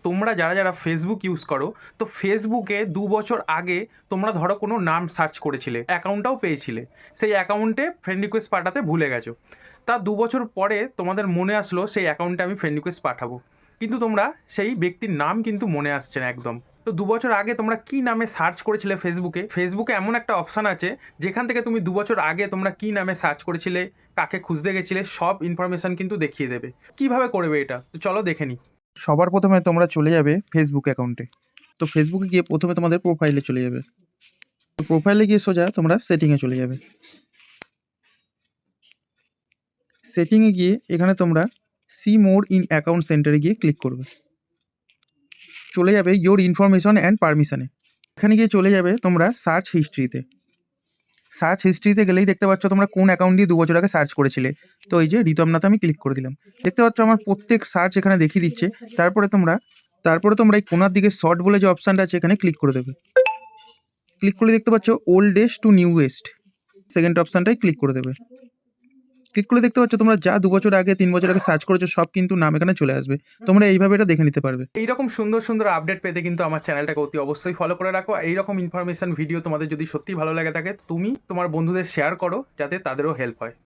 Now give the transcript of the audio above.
তোমরা যারা যারা ফেসবুক ইউজ করো, তো ফেসবুকে 2 বছর আগে তোমরা ধরো কোনো নাম সার্চ করেছিলে, অ্যাকাউন্টটাও পেয়েছিলে, সেই অ্যাকাউন্টে ফ্রেন্ড রিকোয়েস্ট পাঠাতে ভুলে গেছো। তা 2 বছর পরে তোমাদের মনে আসলো সেই অ্যাকাউন্টে আমি ফ্রেন্ড রিকোয়েস্ট পাঠাবো, কিন্তু তোমরা সেই ব্যক্তির নাম কিন্তু মনে আসছে না একদম। তো 2 বছর আগে তোমরা কি নামে সার্চ করেছিলে ফেসবুকে, ফেসবুকে এমন একটা অপশান আছে যেখান থেকে তুমি 2 বছর আগে তোমরা কি নামে সার্চ করেছিলে, কাকে খুঁজতে গেছিলে, সব ইনফরমেশান কিন্তু দেখিয়ে দেবে। কিভাবে করবে এটা, তো চলো দেখে নিই। সবার প্রথমে তোমরা চলে যাবে ফেসবুক অ্যাকাউন্টে। তো ফেসবুকে গিয়ে প্রথমে তোমাদের প্রোফাইলে চলে যাবে। তো প্রোফাইলে গিয়ে সোজা তোমরা সেটিংয়ে চলে যাবে। সেটিংয়ে গিয়ে এখানে তোমরা সি মোর ইন অ্যাকাউন্ট সেন্টারে গিয়ে ক্লিক করবে। চলে যাবে ইয়োর ইনফরমেশন অ্যান্ড পারমিশনে। এখানে গিয়ে চলে যাবে তোমরা সার্চ হিস্ট্রিতে। সার্চ হিস্ট্রিতে গেলেই দেখতে পাচ্ছ তোমরা কোন অ্যাকাউন্ট দিয়ে 2 বছর আগে সার্চ করেছিলে। তো এই যে ঋতমনাথ আমি ক্লিক করে দিলাম। দেখতে পাচ্ছ আমার প্রত্যেক সার্চ এখানে দেখিয়ে দিচ্ছে। তারপরে তোমরা এই কোনার দিকে শর্ট বলে যে অপশানটা আছে এখানে ক্লিক করে দেবে। ক্লিক করলে দেখতে পাচ্ছ ওল্ডেস্ট টু নিউয়েস্ট, সেকেন্ড অপশানটাই ক্লিক করে দেবে। ক্লিক করলে দেখতে পাচ্ছ তোমরা যা 2 বছর আগে 3 বছর আগে সার্চ করেছো সব কিন্তু নাম এখানে চলে আসবে। তোমরা এইভাবে এটা দেখে নিতে পারবে। এইরকম সুন্দর সুন্দর আপডেট পেতে কিন্তু আমার চ্যানেলটাকে অতি অবশ্যই ফলো করে রাখো। এইরকম ইনফরমেশন ভিডিও তোমাদের যদি সত্যি ভালো লাগে থাকে, তুমি তোমার বন্ধুদের শেয়ার করো যাতে তাদেরও হেল্প হয়।